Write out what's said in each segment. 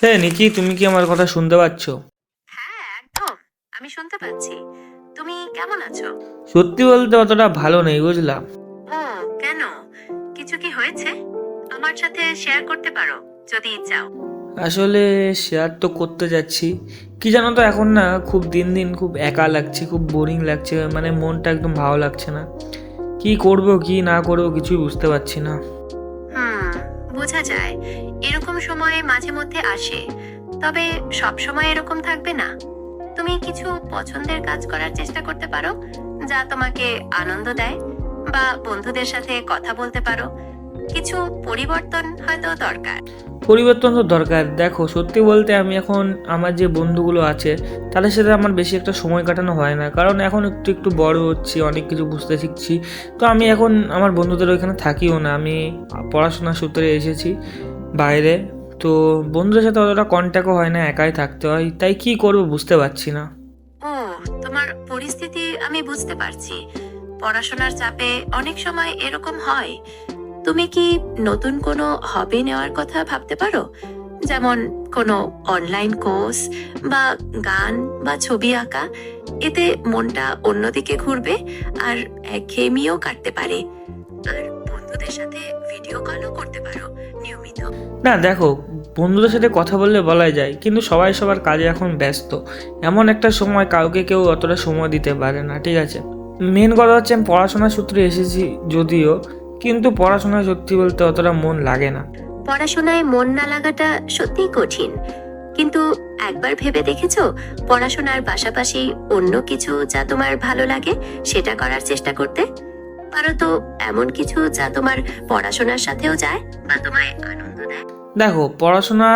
হ্যাঁ নিকি, তুমি কি আমার কথা শুনতে পাচ্ছ? হ্যাঁ, একদম। আমি শুনতে পাচ্ছি। তুমি কেমন আছো? সত্যি বলতে অতটা ভালো নেই, বুঝলা। ও, কেন? কিছু কি হয়েছে? আমার সাথে শেয়ার করতে পারো যদি চাও। আসলে শেয়ার তো করতে যাচ্ছি, কি জানো তো, এখন না খুব দিন দিন খুব একা লাগছে, খুব বোরিং লাগছে, মানে মনটা একদম ভালো লাগছে না। কি করব কি না করব কিছুই বুঝতে পারছি না। হুম, বোঝা যায়। এরকম সময় মাঝে মধ্যে আসে। তবে সব সময় এরকম থাকবে না। তুমি কিছু পছন্দের কাজ করার চেষ্টা করতে পারো, যা তোমাকে আনন্দ দেয়, বা বন্ধুদের সাথে কথা বলতে পারো। কিছু পরিবর্তন হয়তো দরকার। পরিবর্তন তো দরকার। দেখো সত্যি বলতে আমি এখন আমার যে বন্ধুগুলো আছে তাদের সাথে আমার বেশি একটা সময় কাটানো হয় না, কারণ এখন একটু একটু বড় হচ্ছি, অনেক কিছু বুঝতে শিখছি। তো আমি এখন আমার বন্ধুদের ওইখানে থাকিও না, আমি পড়াশোনার সূত্রে এসেছি বাইরে। তো বন্ধুদের সাথে অতটা কন্ট্যাক্টও হয় না, একাই থাকতে হয়, তাই কি করব বুঝতে পারছি না। ও, তোমার পরিস্থিতি আমি বুঝতে পারছি। পড়াশোনার চাপে অনেক সময় এরকম হয়। তুমি কি নতুন কোনো হবি নেওয়ার কথা ভাবতে পারো? যেমন কোনো অনলাইন কোর্স, বা গান, বা ছবি আঁকা। এতে মনটা অন্যদিকে ঘুরবে, আর একঘেয়েমিও কাটতে পারে। আর বন্ধুদের সাথে ভিডিও কলও করতে পারো নিয়মিত। না দেখো, বন্ধুদের সাথে কথা বললে বলাই যায়, কিন্তু সবাই সবার কাজে এখন ব্যস্ত। এমন একটা সময় কাউকে কেউ অতটা সময় দিতে পারে না, ঠিক আছে। মেন কথা হচ্ছে আমি পড়াশোনার সূত্রে এসেছি যদিও, কিন্তু পড়াশোনায় সত্যি বলতে অতটা মন লাগে না। পড়াশোনায় মন না লাগাটা সত্যিই কঠিন। কিন্তু একবার ভেবে দেখেছো, পড়াশোনার পাশাপাশি অন্য কিছু যা তোমার ভালো লাগে সেটা করার চেষ্টা করতে পারো তো। এমন কিছু যা তোমার পড়াশোনার সাথেও যায়, বা তোমায় আনন্দ দেয়। দেখো পড়াশোনা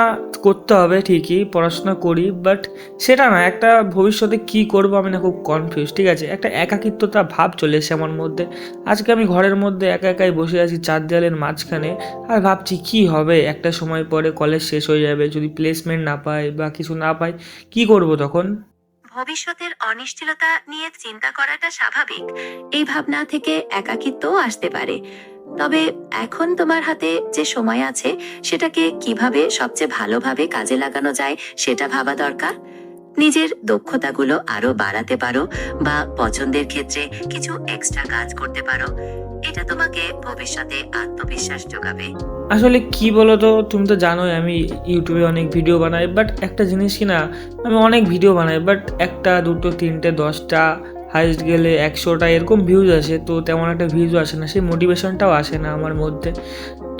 করতে হবে ঠিকই, পড়াশোনা করি, বাট সেটা না, একটা ভবিষ্যতে কি করব আমি না খুব কনফিউজ, ঠিক আছে। একটা একাকিত্বতা ভাব চলে এসেছে আমার মধ্যে। আজকে আমি ঘরের মধ্যে একা একাই বসে আছি চার দেওয়ালের মাঝখানে, আর ভাবছি কি হবে, একটা সময় পরে কলেজ শেষ হয়ে যাবে, যদি প্লেসমেন্ট না পাই বা কিছু না পাই, কি করব তখন। ভবিষ্যতের অনিশ্চয়তা নিয়ে চিন্তা করাটা স্বাভাবিক। এই ভাবনা থেকে একাকিত্বও আসতে পারে। তবে এখন তোমার হাতে যে সময় আছে, সেটাকে কিভাবে সবচেয়ে ভালোভাবে কাজে লাগানো যায় সেটা ভাবা দরকার। নিজের দক্ষতাগুলো আরো বাড়াতে পারো, বা পছন্দের ক্ষেত্রে কিছু এক্সট্রা কাজ করতে পারো। এটা তোমাকে ভবিষ্যতে আত্মবিশ্বাস যোগাবে। আসলে কি বলো তো, তুমি তো জানোই আমি ইউটিউবে অনেক ভিডিও বানাই, বাট একটা জিনিস কি না, আমি অনেক ভিডিও বানাই, বাট একটা দুটো তিনটে 10টা, হাইস্ট গেলে 100টা এরকম ভিউজ আসে, তো তেমন একটা ভিউজও আসে না, সেই মোটিভেশনটাও আসে না আমার মধ্যে।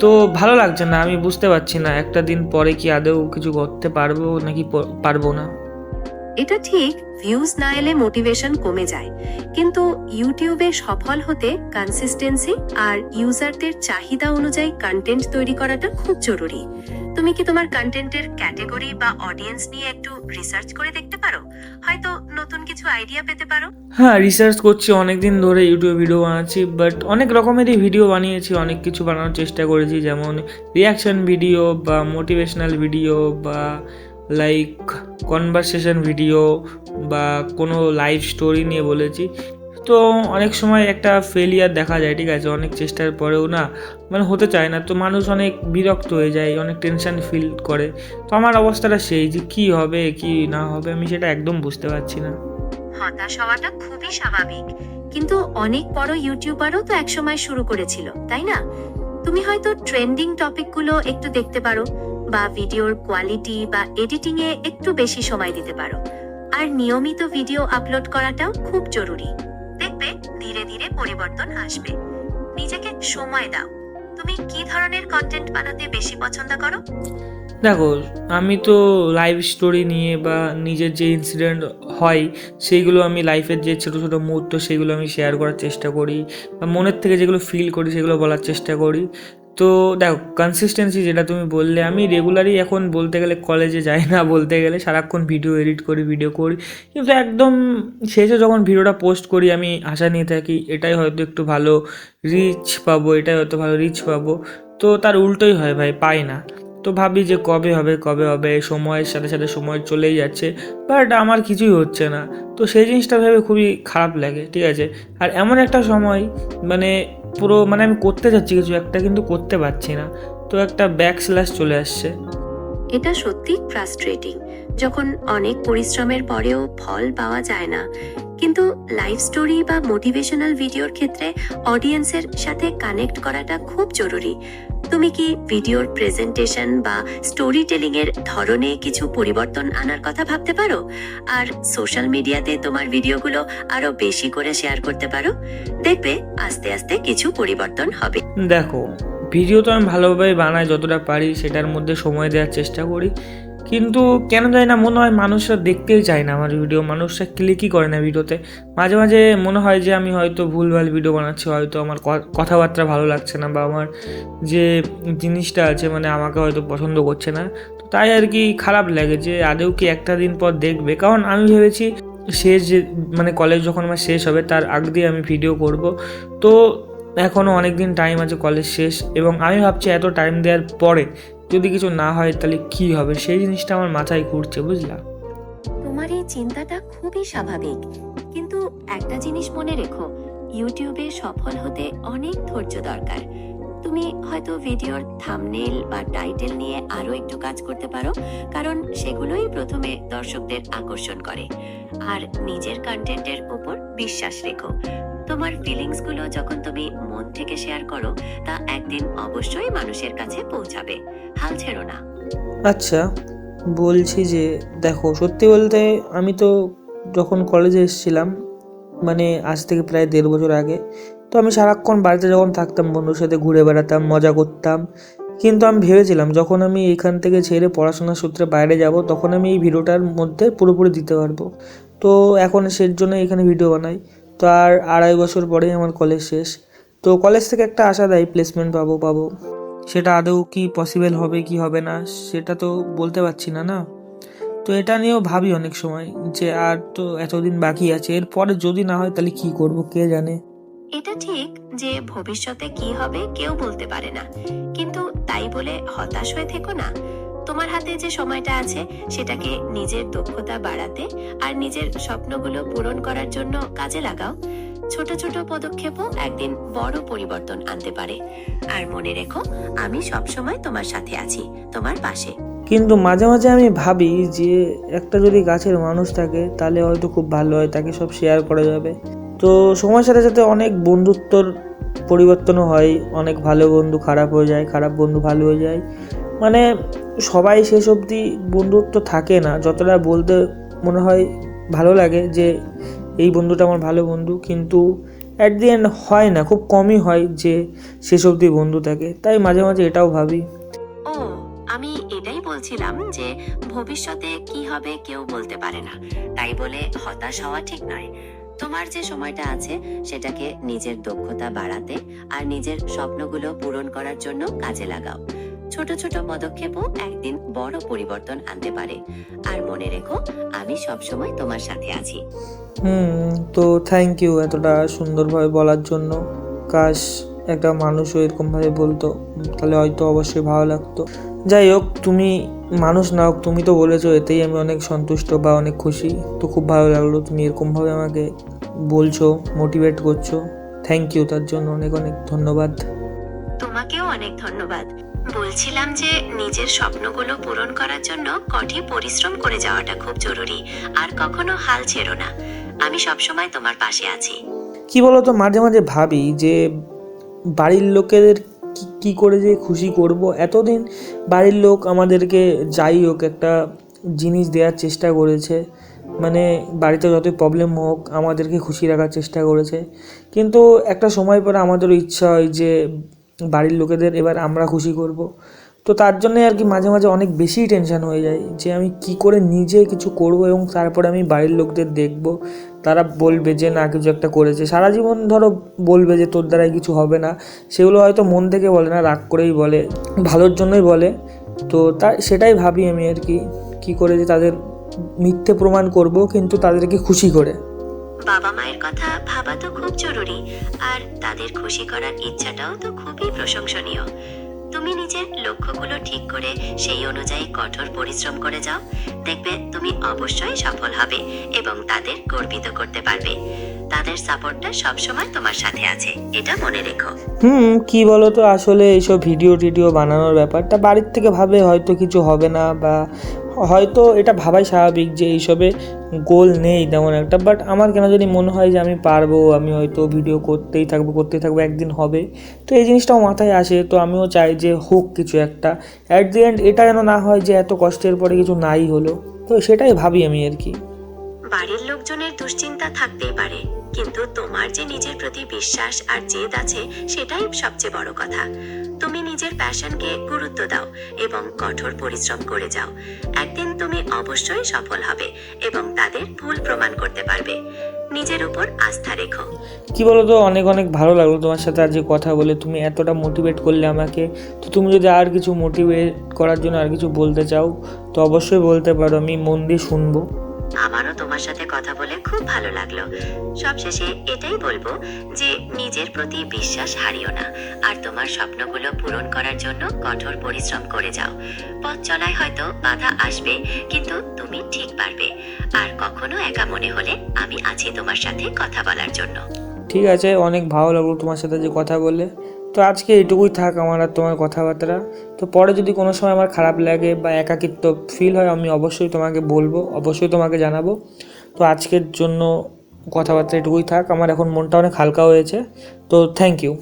তো ভালো লাগছে না, আমি বুঝতে পারছি না একটা দিন পরে কি আদৌ কিছু করতে পারবো নাকি পারবো না। এটা ঠিক, ভিউজ না এলে মোটিভেশন কমে যায়। কিন্তু ইউটিউবে সফল হতে কনসিস্টেন্সি আর ইউজারদের চাহিদা অনুযায়ী কন্টেন্ট তৈরি করাটা খুব জরুরি। তুমি কি তোমার কন্টেন্টের ক্যাটাগরি বা অডিয়েন্স নিয়ে একটু রিসার্চ করে দেখতে পারো? হয়তো নতুন কিছু আইডিয়া পেতে পারো। হ্যাঁ, রিসার্চ করছি, অনেক দিন ধরে ইউটিউবে ভিডিও বানাচ্ছি, বাট অনেক রকমেরই ভিডিও বানিয়েছি, অনেক কিছু বানানোর চেষ্টা করেছি, যেমন রিয়াকশন ভিডিও বা মোটিভেশনাল ভিডিও বা লাইক কনভারসেশন ভিডিও বা কোনো লাইভ স্টোরি নিয়ে বলেছি। তো অনেক সময় একটা ফেলিয়ার দেখা যায়, ঠিক আছে, অনেক চেষ্টার পরেও না, মানে হতে চায় না, তো মানুষ অনেক বিরক্ত হয়ে যায়, অনেক টেনশন ফিল করে। তো আমার অবস্থাটা সেই যে কী হবে কি না হবে আমি সেটা একদম বুঝতে পারছি না। হতাশ হওয়াটা খুবই স্বাভাবিক। কিন্তু অনেক বড় ইউটিউবারও তো একসময় শুরু করেছিল, তাই না? তুমি হয়তো ট্রেন্ডিং টপিকগুলো একটু দেখতে পারো, বা ভিডিওর কোয়ালিটি বা এডিটিং এ একটু বেশি সময় দিতে পারো। আর নিয়মিত ভিডিও আপলোড করাটাও খুব জরুরি। দেখবে ধীরে ধীরে পরিবর্তন আসবে। নিজেকে সময় দাও। তুমি কি ধরনের কন্টেন্ট বানাতে বেশি পছন্দ করো? দেখো, আমি তো লাইভ স্টোরি নিয়ে বা নিজের যে ইনসিডেন্ট হয় সেইগুলো, আমি লাইফের যে ছোটো ছোটো মুহূর্ত সেগুলো আমি শেয়ার করার চেষ্টা করি, বা মনের থেকে যেগুলো ফিল করি সেগুলো বলার চেষ্টা করি। তো দেখো কনসিস্টেন্সি যেটা তুমি বললে, আমি রেগুলারই এখন বলতে গেলে কলেজে যাই না, বলতে গেলে সারাক্ষণ ভিডিও এডিট করি, ভিডিও করি, কিন্তু একদম শেষে যখন ভিডিওটা পোস্ট করি আমি আশা নিয়ে থাকি এটাই হয়তো একটু ভালো রিচ পাবো, এটাই হয়তো ভালো রিচ পাবো। তো তার উল্টোই হয় ভাই, পাই না। তো ভাবি যে কবে হবে কবে হবে, সময়ের সাথে সাথে সময় চলেই যাচ্ছে, বাট আমার কিছুই হচ্ছে না। তো সেই জিনিসটা ভেবে খুবই খারাপ লাগে, ঠিক আছে। আর এমন একটা সময়, মানে পুরো মানে আমি করতে যাচ্ছি কিছু একটা, কিন্তু করতে পারছি না, তো একটা ব্যাক স্ল্যাশ চলে আসছে। এটা সত্যি ফ্রাস্ট্রেটিং যখন অনেক পরিশ্রমের পরেও ফল পাওয়া যায় না। কিন্তু লাইফ স্টোরি বা মোটিভেশনাল ভিডিওর ক্ষেত্রে অডিয়েন্সের সাথে কানেক্ট করাটা খুব জরুরি। তুমি কি ভিডিওর প্রেজেন্টেশন বা স্টোরি টেলিং এর ধরনে কিছু পরিবর্তন আনার কথা ভাবতে পারো? আর সোশ্যাল মিডিয়াতে তোমার ভিডিওগুলো আরো বেশি করে শেয়ার করতে পারো। দেখবে আস্তে আস্তে কিছু পরিবর্তন হবে। দেখো, ভিডিও তো আমি ভালোভাবে বানাই, যতটা পারি সেটার মধ্যে সময় দেওয়ার চেষ্টা করি, কিন্তু কেন জানি না মনে হয় মানুষরা দেখতেই চায় না আমার ভিডিও, মানুষরা ক্লিকই করে না ভিডিওতে। মাঝে মাঝে মনে হয় যে আমি হয়তো ভুলভাল ভিডিও বানাচ্ছি, হয়তো আমার কথাবার্তা ভালো লাগছে না, বা আমার যে জিনিসটা আছে মানে আমাকে হয়তো পছন্দ করছে না। তো তাই আর কি খারাপ লাগে যে আদৌ কি একটা দিন পর দেখবে। কারণ আমি ভেবেছি শেষ যে মানে কলেজ যখন আমার শেষ হবে তার আগ দিয়ে আমি ভিডিও করব। তো এখনও অনেক দিন টাইম আছে কলেজ শেষ, এবং আমি ভাবছি এত টাইম দেওয়ার পরে যদি কিছু না হয় তাহলে কি হবে, সেই জিনিসটা আমার মাথায় ঘুরছে, বুঝলা? তোমার এই চিন্তাটা খুবই স্বাভাবিক, কিন্তু একটা জিনিস মনে রেখো, ইউটিউবে সফল হতে অনেক ধৈর্য দরকার। তুমি হয়তো ভিডিওর থাম্বনেইল বা টাইটেল নিয়ে আরো একটু কাজ করতে পারো, কারণ সেগুলোই প্রথমে দর্শকদের আকর্ষণ করে। আর নিজের কন্টেন্টের উপর বিশ্বাস রেখো। তোমার ফিলিংস গুলো যখন তুমি মন থেকে শেয়ার করো, তা একদিন অবশ্যই মানুষের কাছে পৌঁছাবে। হাল ছেড়ো না। আচ্ছা, বলছি যে দেখো, সত্যি বলতে আমি তো যখন কলেজে এসেছিলাম, মানে আজ থেকে প্রায় 1.5 বছর আগে, তো আমি সারাক্ষণ বাড়িতে যখন থাকতাম বন্ধুর সাথে ঘুরে বেড়াতাম, মজা করতাম। কিন্তু আমি ভেবেছিলাম যখন আমি এখান থেকে ছেড়ে পড়াশোনার সূত্রে বাইরে যাব তখন আমি এই ভিডিওটার মধ্যে পুরোপুরি দিতে পারবো। তো এখন সেই জন্য এখানে ভিডিও বানাই। তো আর 2.5 বছর পরেই আমার কলেজ শেষ। তো কলেজ থেকে একটা আশা দেয় প্লেসমেন্ট পাবো, সেটা আদৌ কি পসিবল হবে কি হবে না সেটা তো বলতে পারছি না, না? তো এটা নিয়েও ভাবি অনেক সময় যে আর তো এতদিন বাকি আছে, এরপরে যদি না হয় তাহলে কি করব কে জানে। এটা ঠিক যে ভবিষ্যতে কি হবে কেউ বলতে পারে না, কিন্তু তাই বলে হতাশ হয়ে থেকো না। তোমার হাতে যে সময়টা আছে সেটাকে নিজের দক্ষতা বাড়াতে আর নিজের স্বপ্নগুলো পূরণ করার জন্য কাজে লাগাও। ছোট ছোট পদক্ষেপও একদিন বড় পরিবর্তন আনতে পারে। আর মনে রেখো, আমি সবসময় তোমার সাথে আছি, তোমার পাশে। কিন্তু মাঝে মাঝে আমি ভাবি যে একটা যদি কাছের মানুষ থাকে তাহলে হয়তো খুব ভালো হয়, তাকে সব শেয়ার করা যাবে। তো সময়ের সাথে সাথে অনেক বন্ধুত্বর পরিবর্তনও হয়, অনেক ভালো বন্ধু খারাপ হয়ে যায়, খারাপ বন্ধু ভালো হয়ে যায়। মানে সবাই শেষ অবধি বন্ধুত্ব থাকে না, যতটা বলতে মনে হয় ভালো লাগে যে এই বন্ধুটা আমার ভালো বন্ধু, কিন্তু অ্যাট দি এন্ড হয় না, খুব কমই হয় যে শেষ অবধি বন্ধু থাকে। তাই মাঝে মাঝে এটাও ভাবি। ও, আমি এটাই বলছিলাম যে ভবিষ্যতে কি হবে কেউ বলতে পারে না, তাই বলে হতাশ হওয়া ঠিক নয়। তোমার যে সময়টা আছে সেটাকে নিজের দক্ষতা বাড়াতে আর নিজের স্বপ্নগুলো পূরণ করার জন্য কাজে লাগাও। ছোট ছোট পদক্ষেপও একদিন বড় পরিবর্তন আনতে পারে। আর মনে রেখো, আমি সবসময় তোমার সাথে আছি। তো থ্যাংক ইউ এতটা সুন্দরভাবে বলার জন্য। কাশ একটা মানুষও এরকমভাবে বলতো, তাহলে হয়তো অবশ্যই ভালো লাগতো। যাই হোক, তুমি মানুষ না হোক, তুমি তো বলেছো, এতেই আমি অনেক সন্তুষ্ট বা অনেক খুশি। তো খুব ভালো লাগলো তুমি এরকমভাবে আমাকে বলছো, মোটিভেট করছো। থ্যাংক ইউ, তার জন্য অনেক অনেক ধন্যবাদ। তোমাকেও অনেক ধন্যবাদ। বলছিলাম যে নিজের স্বপ্নগুলো পূরণ করার জন্য কঠিন পরিশ্রম করে যাওয়াটা খুব জরুরি। আর কখনো হাল ছেড়ো না, আমি সবসময় তোমার পাশে আছি। কি বলতো, মাঝে মাঝে ভাবি যে বাড়ির লোকেদের কি করে যে খুশি করব। এতদিন বাড়ির লোক আমাদেরকে যাই হোক একটা জিনিস দেওয়ার চেষ্টা করেছে, মানে বাড়িতে যতই প্রবলেম হোক আমাদেরকে খুশি রাখার চেষ্টা করেছে। কিন্তু একটা সময় পরে আমাদেরও ইচ্ছা হয় যে বাড়ির লোকেদের এবার আমরা খুশি করব। তো তার জন্যই আর কি মাঝে মাঝে অনেক বেশি টেনশন হয়ে যায় যে আমি কি করে নিজে কিছু করব এবং তারপরে আমি বাড়ির লোকদের দেখব, তারা বলবে যে না কিছু একটা করেছে। সারা জীবন ধরো বলবে যে তোর দ্বারাই কিছু হবে না, সেগুলো হয়তো মন থেকে বলে না, রাগ করেই বলে, ভালোর জন্যই বলে। তো সেটাই ভাবি আমি আর কি, কী করে যে তাদের মিথ্যে প্রমাণ করব কিন্তু তাদেরকে খুশি করে। বাবা মায়ের কথা ভাবা তো খুব জরুরি, আর তাদের খুশি করার ইচ্ছাটাও তো খুবই প্রশংসনীয়। তুমি নিজের লক্ষ্যগুলো ঠিক করে সেই অনুযায়ী কঠোর পরিশ্রম করে যাও, দেখবে তুমি অবশ্যই সফল হবে এবং তাদের গর্বিত করতে পারবে। তাদের সাপোর্টটা সবসময় তোমার সাথে আছে, এটা মনে রেখো। কি বলো তো, আসলে এইসব ভিডিও টিডিও বানানোর ব্যাপারটা বাড়ির থেকে ভাবে হয়তো কিছু হবে না, বা হয়তো এটা ভাবাই স্বাভাবিক যে এইসবে গোল নেই তেমন একটা, বাট আমার কেন যদি মনে হয় যে আমি পারবো, আমি হয়তো ভিডিও করতেই থাকবো একদিন হবে, তো এই জিনিসটাও মাথায় আসে। তো আমিও চাই যে হোক কিছু একটা, অ্যাট দি এন্ড এটা যেন না হয় যে এত কষ্টের পরে কিছু নাই হলো, তো সেটাই ভাবি আমি আর কি। বাড়ির লোকজনের দুশ্চিন্তা থাকতেই পারে, কিন্তু তোমার যে নিজের প্রতি বিশ্বাস আর জেদ আছে সেটাই সবচেয়ে বড় কথা। তুমি নিজের প্যাশনকে গুরুত্ব দাও এবং কঠোর পরিশ্রম করে যাও। একদিন তুমি অবশ্যই সফল হবে এবং তাদের ভুল প্রমাণ করতে পারবে। নিজের উপর আস্থা রেখো। কি বলো তো, অনেক অনেক ভালো লাগলো তোমার সাথে আজকে কথা বলে, তুমি এতটা মোটিভেট করলে আমাকে। তো তুমি যদি আর কিছু মোটিভেট করার জন্য আর কিছু বলতে চাও তো অবশ্যই বলতে পারো, আমি মন দিয়ে শুনবো। আমারও তোমার সাথে কথা বলে খুব ভালো লাগলো। সবশেষে এটাই বলবো যে নিজের প্রতি বিশ্বাস হারিও না, আর তোমার স্বপ্নগুলো পূরণ করার জন্য কঠোর পরিশ্রম করে যাও। পথ চলায় হয়তো বাধা আসবে, কিন্তু তুমি ঠিক পারবে। আর কখনো একা মনে হলে আমি আছি তোমার সাথে কথা বলার জন্য। ঠিক আছে, অনেক ভালো লাগলো তোমার সাথে যে কথা বলে। তো আজকে এইটুকুই থাক আমার আর তোমার কথাবার্তা। তো পরে যদি কোনো সময় আমার খারাপ লাগে বা একাকিত্ব ফিল হয়, আমি অবশ্যই তোমাকে বলবো, অবশ্যই তোমাকে জানাবো। তো আজকের জন্য কথাবার্তা এটুকুই থাক, আমার এখন মনটা অনেক হালকা হয়েছে। তো থ্যাংক ইউ।